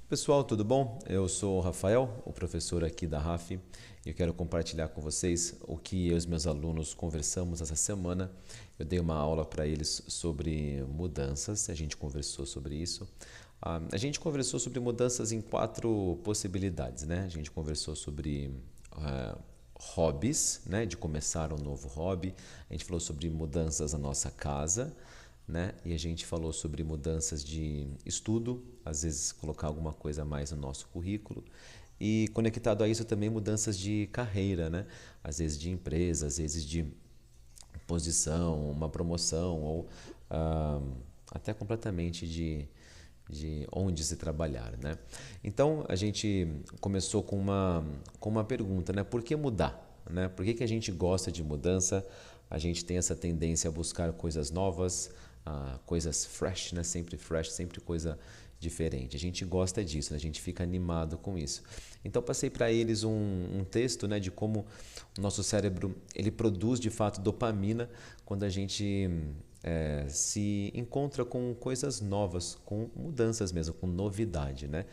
Pessoal, tudo bom? Eu sou o Rafael, o professor aqui da RAF, e eu quero compartilhar com vocês o que eu e os meus alunos conversamos essa semana. Eu dei uma aula para eles sobre mudanças, a gente conversou sobre isso. A gente conversou sobre mudanças em 4 possibilidades, né? A gente conversou sobre hobbies, né? De começar um novo hobby. A gente falou sobre mudanças na nossa casa, né? E a gente falou sobre mudanças de estudo, às vezes colocar alguma coisa a mais no nosso currículo. E conectado a isso também mudanças de carreira, né? Às vezes de empresa, às vezes de posição, uma promoção ou até completamente de onde se trabalhar, né? Então a gente começou com uma pergunta, né? Por que mudar? Né? Por que a gente gosta de mudança? A gente tem essa tendência a buscar coisas novas, coisas fresh, né? Sempre fresh, sempre coisa diferente. A gente gosta disso, né? A gente fica animado com isso. Então passei para eles um texto, né, de como o nosso cérebro ele produz de fato dopamina quando a gente se encontra com coisas novas, com mudanças mesmo, com novidade, né?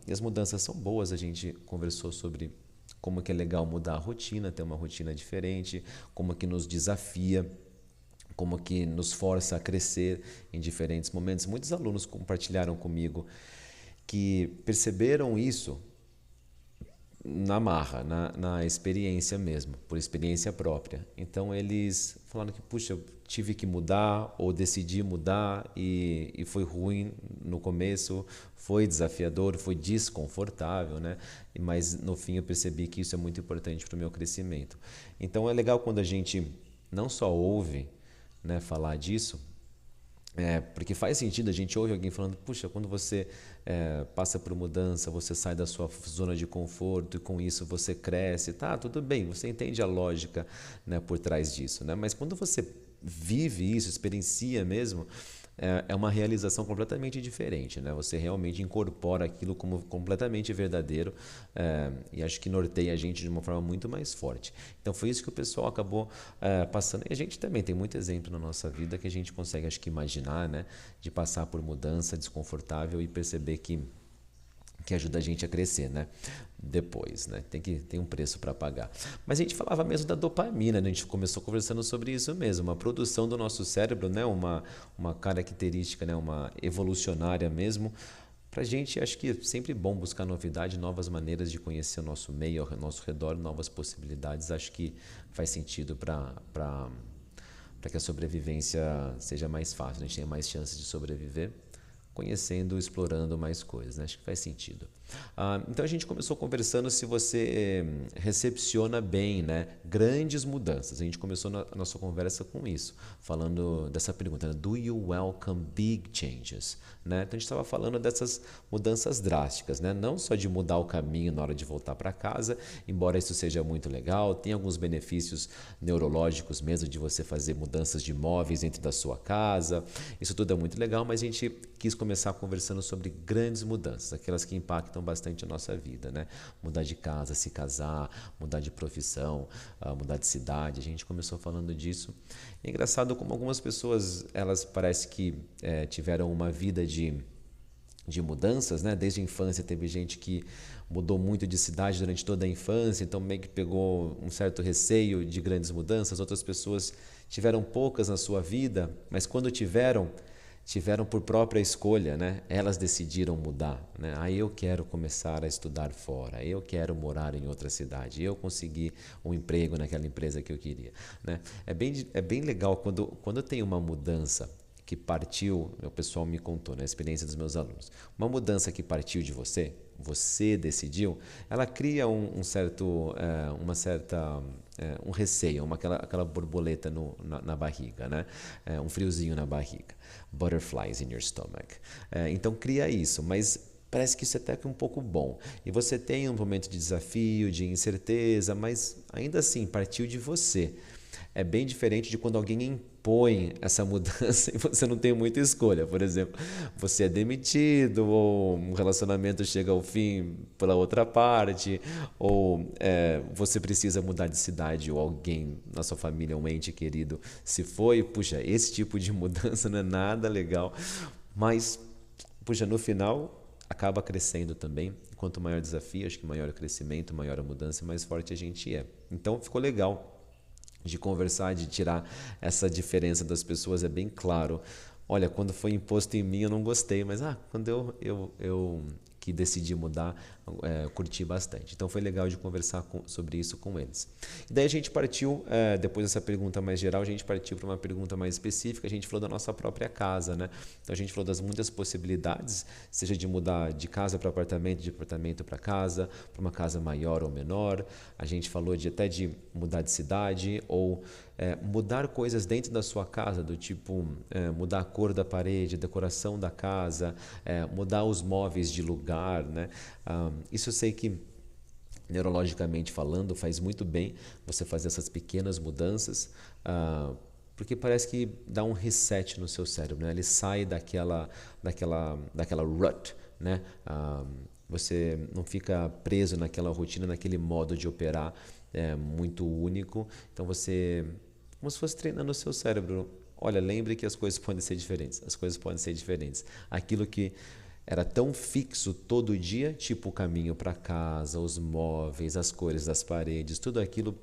E as mudanças são boas, a gente conversou sobre como que é legal mudar a rotina, ter uma rotina diferente, como que nos desafia, como que nos força a crescer em diferentes momentos. Muitos alunos compartilharam comigo que perceberam isso na marra, na experiência mesmo, por experiência própria. Então eles falaram que, puxa, eu tive que mudar ou decidi mudar e foi ruim no começo, foi desafiador, foi desconfortável, né? Mas no fim eu percebi que isso é muito importante para o meu crescimento. Então é legal quando a gente não só ouve, né, falar disso, porque faz sentido, a gente ouve alguém falando, puxa, quando você passa por mudança, você sai da sua zona de conforto e com isso você cresce, tá, tudo bem, você entende a lógica, né, por trás disso, né? Mas quando você vive isso, experiencia mesmo, é uma realização completamente diferente, né? Você realmente incorpora aquilo como completamente verdadeiro e acho que norteia a gente de uma forma muito mais forte. Então foi isso que o pessoal acabou passando. E a gente também tem muito exemplo na nossa vida que a gente consegue, acho que imaginar, né? De passar por mudança desconfortável e perceber que ajuda a gente a crescer, né? Depois, né? Tem um preço para pagar. Mas a gente falava mesmo da dopamina, né? A gente começou conversando sobre isso mesmo, uma produção do nosso cérebro, né? Uma característica, né? Uma evolucionária mesmo. Para a gente, acho que é sempre bom buscar novidade, novas maneiras de conhecer o nosso meio, ao nosso redor, novas possibilidades. Acho que faz sentido para que a sobrevivência seja mais fácil, né? A gente tenha mais chances de sobreviver conhecendo, explorando mais coisas, né? Acho que faz sentido. Então a gente começou conversando se você recepciona bem, né, grandes mudanças. A gente começou a nossa conversa com isso, falando dessa pergunta, né? Do you welcome big changes? Né? Então a gente estava falando dessas mudanças drásticas, né? Não só de mudar o caminho na hora de voltar para casa, embora isso seja muito legal, tem alguns benefícios neurológicos mesmo de você fazer mudanças de móveis dentro da sua casa, isso tudo é muito legal, mas a gente quis começar conversando sobre grandes mudanças, aquelas que impactam bastante a nossa vida, né? Mudar de casa, se casar, mudar de profissão, mudar de cidade. A gente começou falando disso. É engraçado como algumas pessoas, elas parece que tiveram uma vida de mudanças, né? Desde a infância teve gente que mudou muito de cidade durante toda a infância, então meio que pegou um certo receio de grandes mudanças. Outras pessoas tiveram poucas na sua vida, mas quando tiveram por própria escolha, né? Elas decidiram mudar, né? Aí eu quero começar a estudar fora, eu quero morar em outra cidade, eu consegui um emprego naquela empresa que eu queria, né? É bem legal quando tem uma mudança que partiu, o pessoal me contou, né, a experiência dos meus alunos, uma mudança que partiu de você decidiu, ela cria um receio, aquela borboleta na barriga, né? Um friozinho na barriga, butterflies in your stomach. Então cria isso, mas parece que isso é até que um pouco bom. E você tem um momento de desafio, de incerteza, mas ainda assim partiu de você. É bem diferente de quando alguém impõe essa mudança e você não tem muita escolha. Por exemplo, você é demitido ou um relacionamento chega ao fim pela outra parte ou você precisa mudar de cidade ou alguém na sua família, um ente querido, se foi. Puxa, esse tipo de mudança não é nada legal, mas puxa, no final acaba crescendo também. Quanto maior o desafio, acho que maior o crescimento, maior a mudança, mais forte a gente é. Então ficou legal de conversar, de tirar essa diferença das pessoas, é bem claro. Olha, quando foi imposto em mim eu não gostei, mas quando eu que decidi mudar, curti bastante. Então foi legal de conversar sobre isso com eles. E daí a gente partiu, depois dessa pergunta mais geral, a gente partiu para uma pergunta mais específica, a gente falou da nossa própria casa, né? Então a gente falou das muitas possibilidades, seja de mudar de casa para apartamento, de apartamento para uma casa maior ou menor. A gente falou até de mudar de cidade ou mudar coisas dentro da sua casa, do tipo mudar a cor da parede, a decoração da casa, mudar os móveis de lugar, né? Isso eu sei que, neurologicamente falando, faz muito bem você fazer essas pequenas mudanças, porque parece que dá um reset no seu cérebro, né? Ele sai daquela rut, né? Você não fica preso naquela rotina, naquele modo de operar muito único. Então você, como se fosse treinando o seu cérebro. Olha, lembre que as coisas podem ser diferentes. As coisas podem ser diferentes. Aquilo que era tão fixo todo dia, tipo o caminho para casa, os móveis, as cores das paredes, tudo aquilo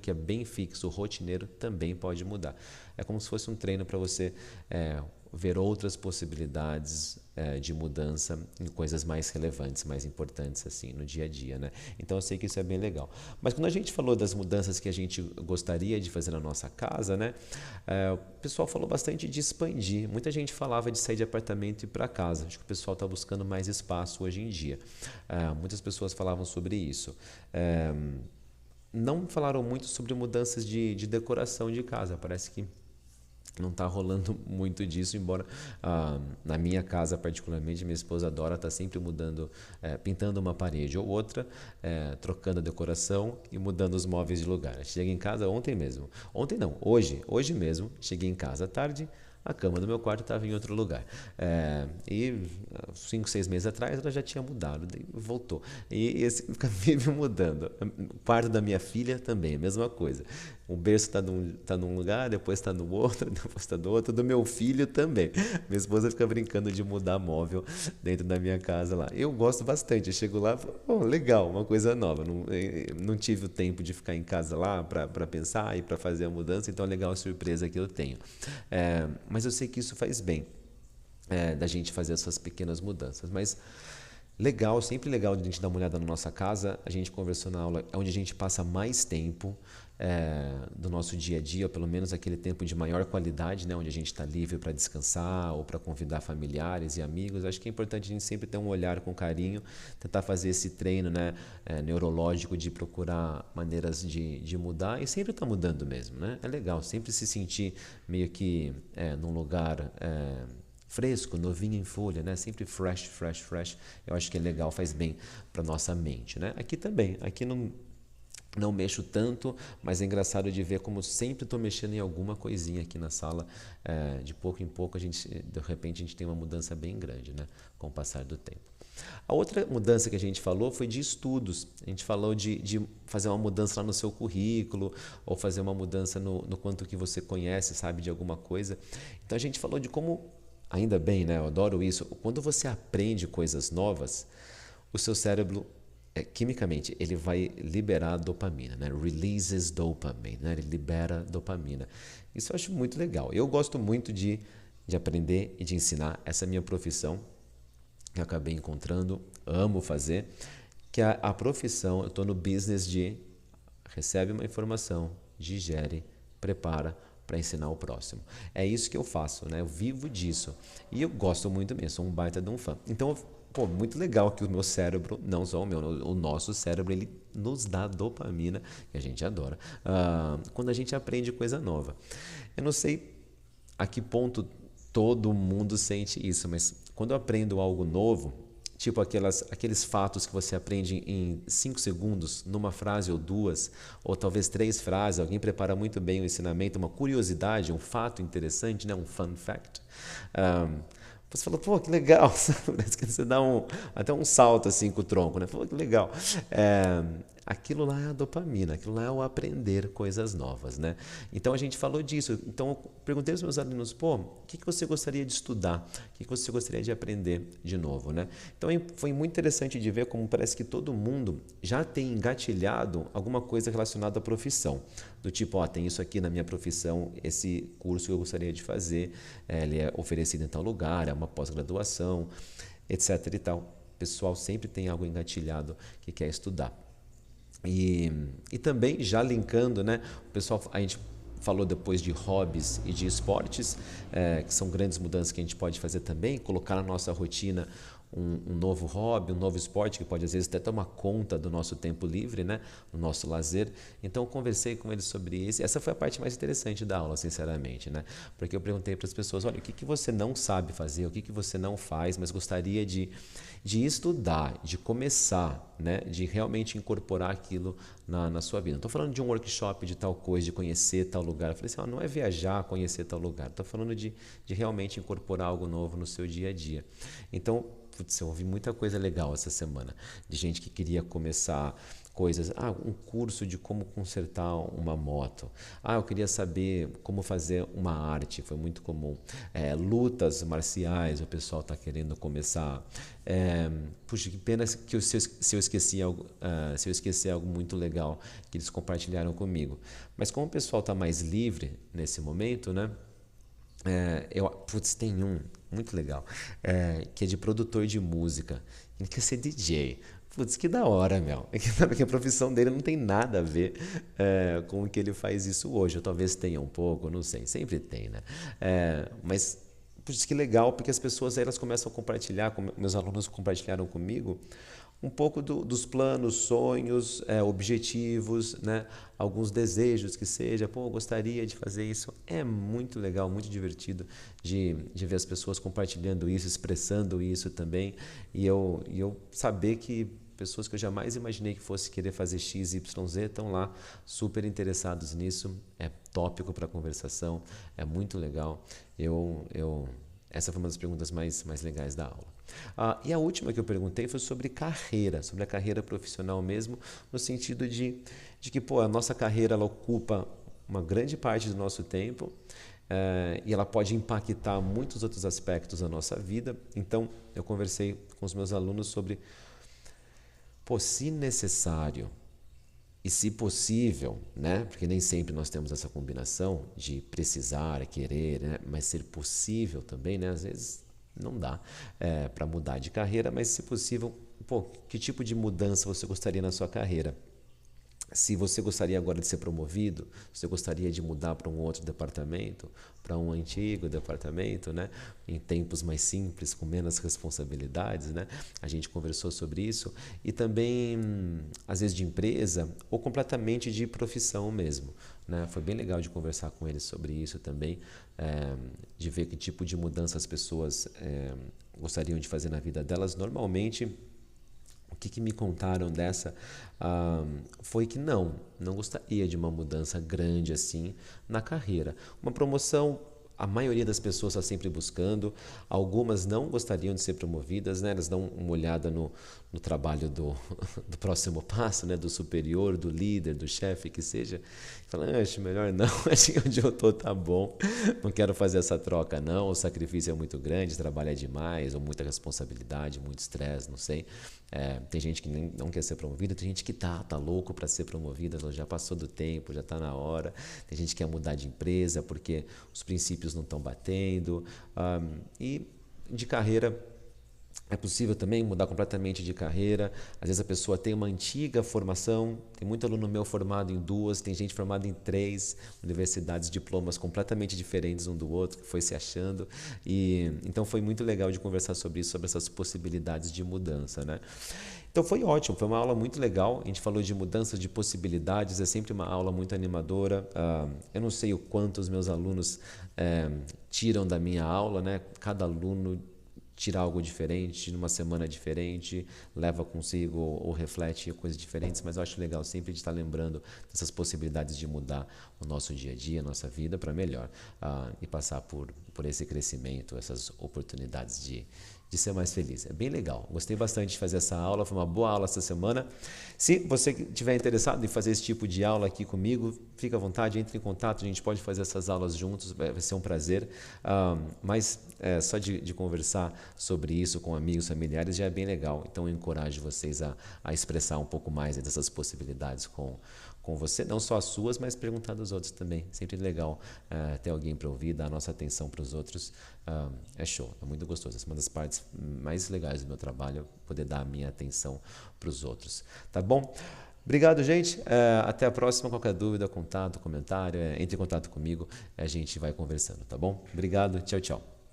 que é bem fixo, rotineiro, também pode mudar. É como se fosse um treino para você ver outras possibilidades de mudança em coisas mais relevantes, mais importantes assim no dia a dia, né? Então eu sei que isso é bem legal. Mas quando a gente falou das mudanças que a gente gostaria de fazer na nossa casa, né? O pessoal falou bastante de expandir. Muita gente falava de sair de apartamento e ir para casa. Acho que o pessoal está buscando mais espaço hoje em dia. Muitas pessoas falavam sobre isso. Não falaram muito sobre mudanças de decoração de casa. Parece que não está rolando muito disso, embora na minha casa particularmente, minha esposa adora estar sempre mudando, pintando uma parede ou outra, trocando a decoração e mudando os móveis de lugar. Cheguei em casa ontem mesmo, hoje mesmo, cheguei em casa à tarde, a cama do meu quarto estava em outro lugar. E 5, 6 meses atrás ela já tinha mudado, daí voltou. E esse vive mudando. O quarto da minha filha também, a mesma coisa. O berço está num lugar, depois está no outro, depois está no outro. Do meu filho também. Minha esposa fica brincando de mudar móvel dentro da minha casa lá. Eu gosto bastante. Eu chego lá e falo, legal, uma coisa nova. Não tive o tempo de ficar em casa lá para pensar e para fazer a mudança, então é legal a surpresa que eu tenho. Mas eu sei que isso faz bem, da gente fazer essas pequenas mudanças. Mas legal, sempre legal de a gente dar uma olhada na nossa casa. A gente conversou na aula, é onde a gente passa mais tempo do nosso dia a dia, ou pelo menos aquele tempo de maior qualidade, né, onde a gente está livre para descansar ou para convidar familiares e amigos. Acho que é importante a gente sempre ter um olhar com carinho, tentar fazer esse treino, né, neurológico de procurar maneiras de mudar e sempre está mudando mesmo, né? É legal, sempre se sentir meio que num lugar fresco, novinho em folha, né? Sempre fresh. Eu acho que é legal, faz bem para nossa mente, né? Aqui também, aqui não mexo tanto, mas é engraçado de ver como sempre estou mexendo em alguma coisinha aqui na sala. De pouco em pouco, de repente, a gente tem uma mudança bem grande, né? Com o passar do tempo. A outra mudança que a gente falou foi de estudos. A gente falou de fazer uma mudança lá no seu currículo ou fazer uma mudança no quanto que você conhece, sabe, de alguma coisa. Então, a gente falou de como, ainda bem, né? Eu adoro isso. Quando você aprende coisas novas, o seu cérebro quimicamente, ele vai liberar dopamina, né? Releases dopamine, né? Ele libera dopamina. Isso eu acho muito legal. Eu gosto muito de aprender e de ensinar. Essa é a minha profissão que eu acabei encontrando, amo fazer, que é a profissão, eu estou no business de recebe uma informação, digere, prepara para ensinar o próximo. É isso que eu faço, né? Eu vivo disso. E eu gosto muito mesmo, sou um baita de um fã. Então, muito legal que o meu cérebro, não só o nosso cérebro, ele nos dá dopamina, que a gente adora, quando a gente aprende coisa nova. Eu não sei a que ponto todo mundo sente isso, mas quando eu aprendo algo novo, tipo aqueles fatos que você aprende em 5 segundos, numa frase ou 2, ou talvez 3 frases, alguém prepara muito bem o ensinamento, uma curiosidade, um fato interessante, né? Um fun fact. Você falou, que legal, parece que você dá até um salto assim com o tronco, né? Que legal. aquilo lá é a dopamina, aquilo lá é o aprender coisas novas, né? Então a gente falou disso. Então eu perguntei aos meus alunos, pô, o que você gostaria de estudar? O que você gostaria de aprender de novo, né? Então foi muito interessante de ver como parece que todo mundo já tem engatilhado alguma coisa relacionada à profissão. Do tipo, ó, tem isso aqui na minha profissão, esse curso que eu gostaria de fazer, ele é oferecido em tal lugar, é uma pós-graduação, etc e tal. O pessoal sempre tem algo engatilhado que quer estudar. E também, já linkando, né, o pessoal, a gente falou depois de hobbies e de esportes, que são grandes mudanças que a gente pode fazer também, colocar na nossa rotina um novo hobby, um novo esporte que pode às vezes até tomar conta do nosso tempo livre, né, do nosso lazer. Então eu conversei com eles sobre isso. Essa foi a parte mais interessante da aula, sinceramente, né? Porque eu perguntei para as pessoas, olha, o que você não sabe fazer, o que você não faz, mas gostaria de estudar, de começar, né, de realmente incorporar aquilo na sua vida. Não estou falando de um workshop de tal coisa, de conhecer tal lugar. Eu falei assim, não é viajar, conhecer tal lugar. Estou falando de realmente incorporar algo novo no seu dia a dia. Então, putz, eu ouvi muita coisa legal essa semana, de gente que queria começar coisas, um curso de como consertar uma moto, eu queria saber como fazer uma arte, foi muito comum, lutas marciais, o pessoal está querendo começar, puxa, que pena que se eu esqueci algo, se eu esquecer algo muito legal que eles compartilharam comigo, mas como o pessoal está mais livre nesse momento, né? Tem um muito legal, que é de produtor de música. Ele quer ser DJ. Putz, que da hora, meu. Porque a profissão dele não tem nada a ver com o que ele faz isso hoje. Ou talvez tenha um pouco, não sei. Sempre tem, né? Mas, putz, que legal, porque as pessoas aí, elas começam a compartilhar, como meus alunos compartilharam comigo, um pouco dos planos, sonhos, objetivos, né? Alguns desejos que seja, pô, eu gostaria de fazer isso. É muito legal, muito divertido de ver as pessoas compartilhando isso, expressando isso também. E eu saber que pessoas que eu jamais imaginei que fosse querer fazer X, Y, Z estão lá super interessados nisso. É tópico para conversação, é muito legal. Essa foi uma das perguntas mais legais da aula. E a última que eu perguntei foi sobre carreira, sobre a carreira profissional mesmo, no sentido de que pô, a nossa carreira ela ocupa uma grande parte do nosso tempo e ela pode impactar muitos outros aspectos da nossa vida. Então, eu conversei com os meus alunos sobre, pô, se necessário e se possível, né? Porque nem sempre nós temos essa combinação de precisar, querer, né? Mas ser possível também, né? Às vezes não dá para mudar de carreira, mas se possível, pô, que tipo de mudança você gostaria na sua carreira? Se você gostaria agora de ser promovido, você gostaria de mudar para um outro departamento, para um antigo departamento, né? Em tempos mais simples, com menos responsabilidades, né? A gente conversou sobre isso e também, às vezes, de empresa ou completamente de profissão mesmo, né? Foi bem legal de conversar com eles sobre isso também, de ver que tipo de mudança as pessoas gostariam de fazer na vida delas. Normalmente, o que me contaram dessa foi que não gostaria de uma mudança grande assim na carreira. Uma promoção, a maioria das pessoas está sempre buscando, algumas não gostariam de ser promovidas, né? Elas dão uma olhada no trabalho do próximo passo, né? Do superior, do líder, do chefe, que seja, falam, acho melhor não, acho que onde eu estou tá bom, não quero fazer essa troca não, o sacrifício é muito grande, trabalho é demais, ou muita responsabilidade, muito estresse, não sei. Tem gente que nem, não quer ser promovida, tem gente que tá louco para ser promovida, já passou do tempo, já está na hora, tem gente que quer mudar de empresa porque os princípios não estão batendo, e de carreira é possível também mudar completamente de carreira. Às vezes a pessoa tem uma antiga formação, tem muito aluno meu formado em 2, tem gente formada em 3 universidades, diplomas completamente diferentes um do outro, que foi se achando. E então foi muito legal de conversar sobre isso, sobre essas possibilidades de mudança, né? Então foi ótimo, foi uma aula muito legal. A gente falou de mudanças de possibilidades, é sempre uma aula muito animadora. Eu não sei o quanto os meus alunos tiram da minha aula, né? Cada aluno tira algo diferente, numa semana diferente, leva consigo ou reflete coisas diferentes, mas eu acho legal sempre de estar lembrando dessas possibilidades de mudar o nosso dia a dia, a nossa vida para melhor, e passar por esse crescimento, essas oportunidades de ser mais feliz. É bem legal. Gostei bastante de fazer essa aula, foi uma boa aula essa semana. Se você estiver interessado em fazer esse tipo de aula aqui comigo, fica à vontade, entre em contato, a gente pode fazer essas aulas juntos, vai ser um prazer. Mas só de conversar sobre isso com amigos, familiares, já é bem legal. Então eu encorajo vocês a expressar um pouco mais dessas possibilidades com você, não só as suas, mas perguntar dos outros também. Sempre legal ter alguém para ouvir, dar a nossa atenção para os outros. É show, é muito gostoso. Essa é uma das partes mais legais do meu trabalho, poder dar a minha atenção para os outros. Tá bom? Obrigado, gente. Até a próxima. Qualquer dúvida, contato, comentário, entre em contato comigo. A gente vai conversando, tá bom? Obrigado. Tchau, tchau.